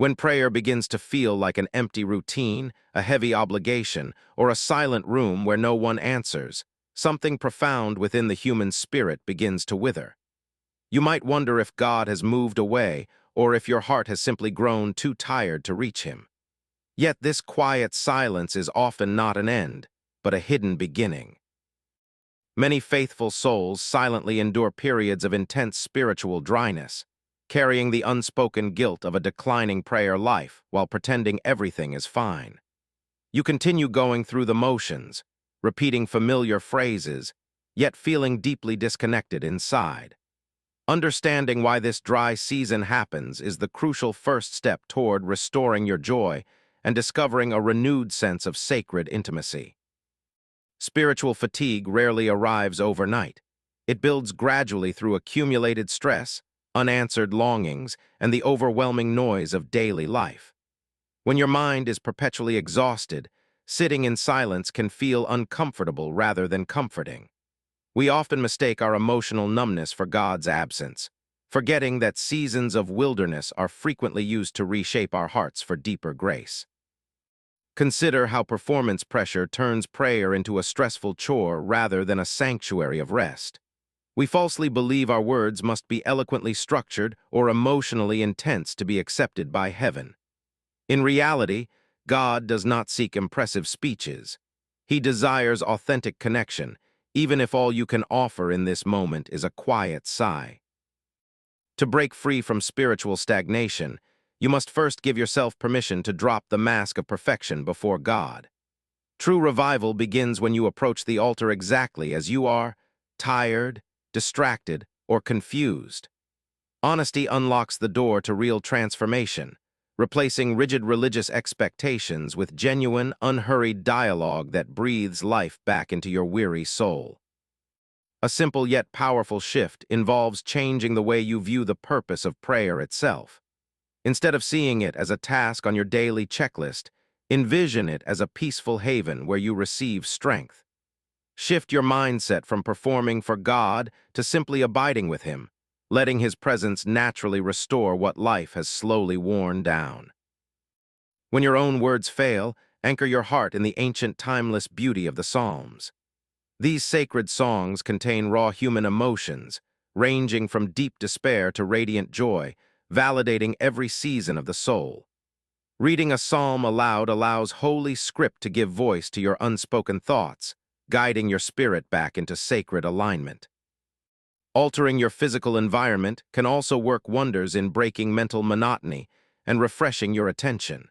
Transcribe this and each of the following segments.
When prayer begins to feel like an empty routine, a heavy obligation, or a silent room where no one answers, something profound within the human spirit begins to wither. You might wonder if God has moved away, or if your heart has simply grown too tired to reach Him. Yet this quiet silence is often not an end, but a hidden beginning. Many faithful souls silently endure periods of intense spiritual dryness, carrying the unspoken guilt of a declining prayer life while pretending everything is fine. You continue going through the motions, repeating familiar phrases, yet feeling deeply disconnected inside. Understanding why this dry season happens is the crucial first step toward restoring your joy and discovering a renewed sense of sacred intimacy. Spiritual fatigue rarely arrives overnight. It builds gradually through accumulated stress, unanswered longings, and the overwhelming noise of daily life. When your mind is perpetually exhausted, sitting in silence can feel uncomfortable rather than comforting. We often mistake our emotional numbness for God's absence, forgetting that seasons of wilderness are frequently used to reshape our hearts for deeper grace. Consider how performance pressure turns prayer into a stressful chore rather than a sanctuary of rest. We falsely believe our words must be eloquently structured or emotionally intense to be accepted by heaven. In reality, God does not seek impressive speeches. He desires authentic connection, even if all you can offer in this moment is a quiet sigh. To break free from spiritual stagnation, you must first give yourself permission to drop the mask of perfection before God. True revival begins when you approach the altar exactly as you are, tired, distracted, or confused. Honesty unlocks the door to real transformation, replacing rigid religious expectations with genuine, unhurried dialogue that breathes life back into your weary soul. A simple yet powerful shift involves changing the way you view the purpose of prayer itself. Instead of seeing it as a task on your daily checklist, envision it as a peaceful haven where you receive strength. Shift your mindset from performing for God to simply abiding with Him, letting His presence naturally restore what life has slowly worn down. When your own words fail, anchor your heart in the ancient timeless beauty of the Psalms. These sacred songs contain raw human emotions, ranging from deep despair to radiant joy, validating every season of the soul. Reading a psalm aloud allows Holy Script to give voice to your unspoken thoughts, guiding your spirit back into sacred alignment. Altering your physical environment can also work wonders in breaking mental monotony and refreshing your attention.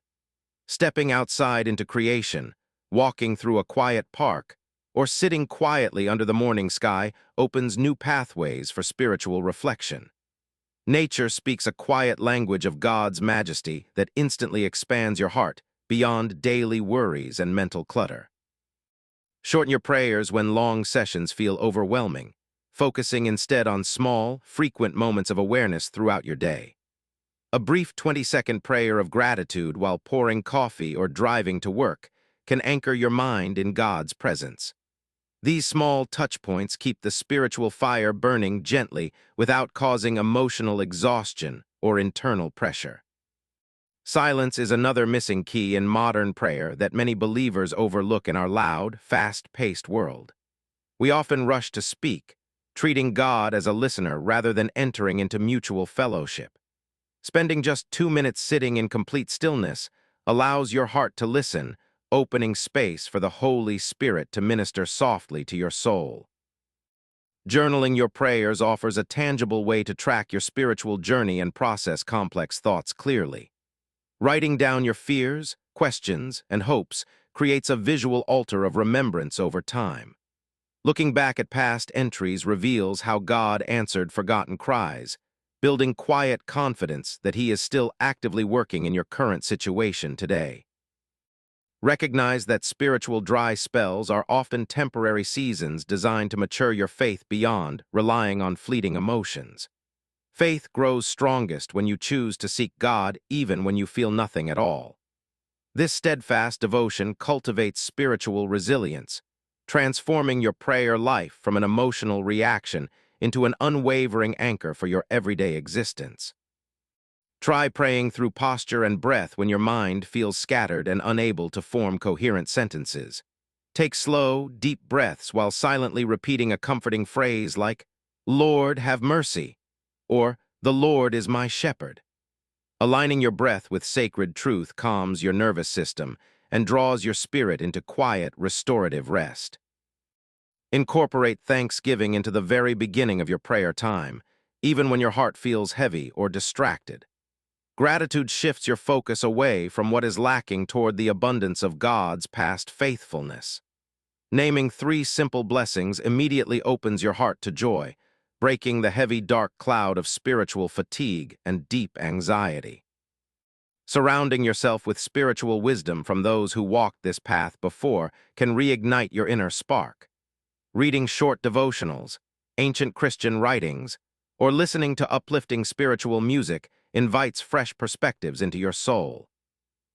Stepping outside into creation, walking through a quiet park, or sitting quietly under the morning sky opens new pathways for spiritual reflection. Nature speaks a quiet language of God's majesty that instantly expands your heart beyond daily worries and mental clutter. Shorten your prayers when long sessions feel overwhelming, focusing instead on small, frequent moments of awareness throughout your day. A brief 20-second prayer of gratitude while pouring coffee or driving to work can anchor your mind in God's presence. These small touchpoints keep the spiritual fire burning gently without causing emotional exhaustion or internal pressure. Silence is another missing key in modern prayer that many believers overlook in our loud, fast-paced world. We often rush to speak, treating God as a listener rather than entering into mutual fellowship. Spending just 2 minutes sitting in complete stillness allows your heart to listen, opening space for the Holy Spirit to minister softly to your soul. Journaling your prayers offers a tangible way to track your spiritual journey and process complex thoughts clearly. Writing down your fears, questions, and hopes creates a visual altar of remembrance over time. Looking back at past entries reveals how God answered forgotten cries, building quiet confidence that He is still actively working in your current situation today. Recognize that spiritual dry spells are often temporary seasons designed to mature your faith beyond relying on fleeting emotions. Faith grows strongest when you choose to seek God even when you feel nothing at all. This steadfast devotion cultivates spiritual resilience, transforming your prayer life from an emotional reaction into an unwavering anchor for your everyday existence. Try praying through posture and breath when your mind feels scattered and unable to form coherent sentences. Take slow, deep breaths while silently repeating a comforting phrase like, "Lord, have mercy," or "The Lord is my shepherd." Aligning your breath with sacred truth calms your nervous system and draws your spirit into quiet, restorative rest. Incorporate thanksgiving into the very beginning of your prayer time, even when your heart feels heavy or distracted. Gratitude shifts your focus away from what is lacking toward the abundance of God's past faithfulness. Naming 3 simple blessings immediately opens your heart to joy, breaking the heavy, dark cloud of spiritual fatigue and deep anxiety. Surrounding yourself with spiritual wisdom from those who walked this path before can reignite your inner spark. Reading short devotionals, ancient Christian writings, or listening to uplifting spiritual music invites fresh perspectives into your soul.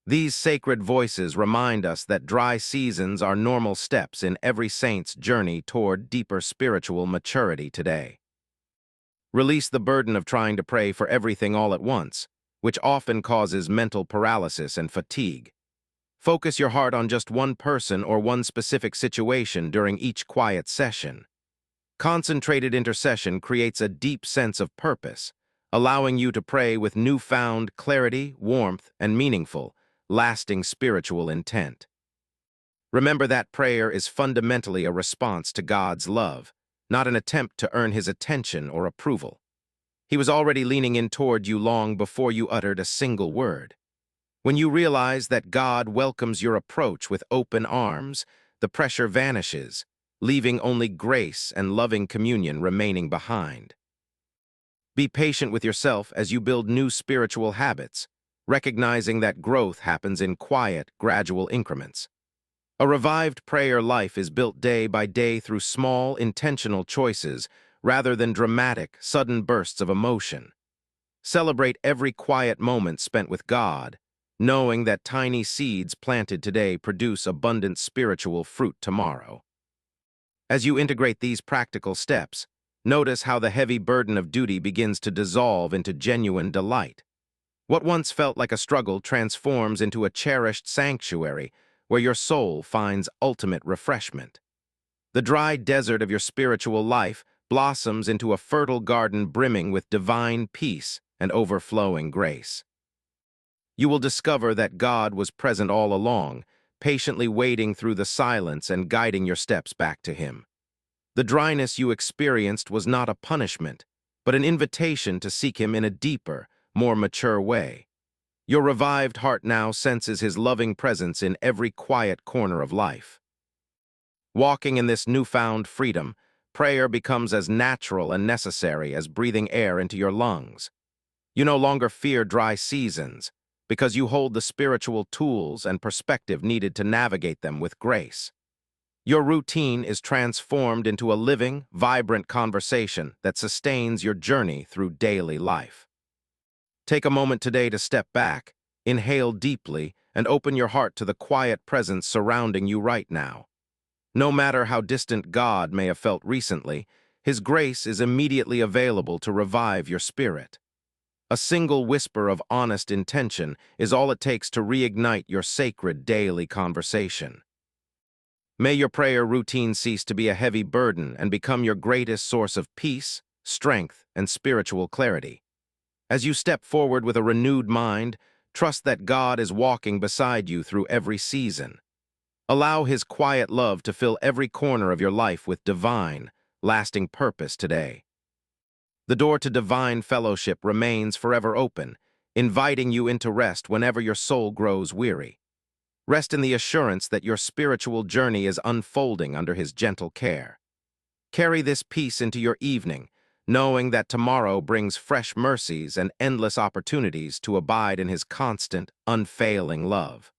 These sacred voices remind us that dry seasons are normal steps in every saint's journey toward deeper spiritual maturity today. Release the burden of trying to pray for everything all at once, which often causes mental paralysis and fatigue. Focus your heart on just one person or one specific situation during each quiet session. Concentrated intercession creates a deep sense of purpose, allowing you to pray with newfound clarity, warmth, and meaningful, lasting spiritual intent. Remember that prayer is fundamentally a response to God's love, not an attempt to earn His attention or approval. He was already leaning in toward you long before you uttered a single word. When you realize that God welcomes your approach with open arms, the pressure vanishes, leaving only grace and loving communion remaining behind. Be patient with yourself as you build new spiritual habits, recognizing that growth happens in quiet, gradual increments. A revived prayer life is built day by day through small, intentional choices rather than dramatic, sudden bursts of emotion. Celebrate every quiet moment spent with God, knowing that tiny seeds planted today produce abundant spiritual fruit tomorrow. As you integrate these practical steps, notice how the heavy burden of duty begins to dissolve into genuine delight. What once felt like a struggle transforms into a cherished sanctuary where your soul finds ultimate refreshment. The dry desert of your spiritual life blossoms into a fertile garden brimming with divine peace and overflowing grace. You will discover that God was present all along, patiently wading through the silence and guiding your steps back to Him. The dryness you experienced was not a punishment, but an invitation to seek Him in a deeper, more mature way. Your revived heart now senses His loving presence in every quiet corner of life. Walking in this newfound freedom, prayer becomes as natural and necessary as breathing air into your lungs. You no longer fear dry seasons, because you hold the spiritual tools and perspective needed to navigate them with grace. Your routine is transformed into a living, vibrant conversation that sustains your journey through daily life. Take a moment today to step back, inhale deeply, and open your heart to the quiet presence surrounding you right now. No matter how distant God may have felt recently, His grace is immediately available to revive your spirit. A single whisper of honest intention is all it takes to reignite your sacred daily conversation. May your prayer routine cease to be a heavy burden and become your greatest source of peace, strength, and spiritual clarity. As you step forward with a renewed mind, trust that God is walking beside you through every season. Allow His quiet love to fill every corner of your life with divine, lasting purpose today. The door to divine fellowship remains forever open, inviting you into rest whenever your soul grows weary. Rest in the assurance that your spiritual journey is unfolding under His gentle care. Carry this peace into your evening, knowing that tomorrow brings fresh mercies and endless opportunities to abide in His constant, unfailing love.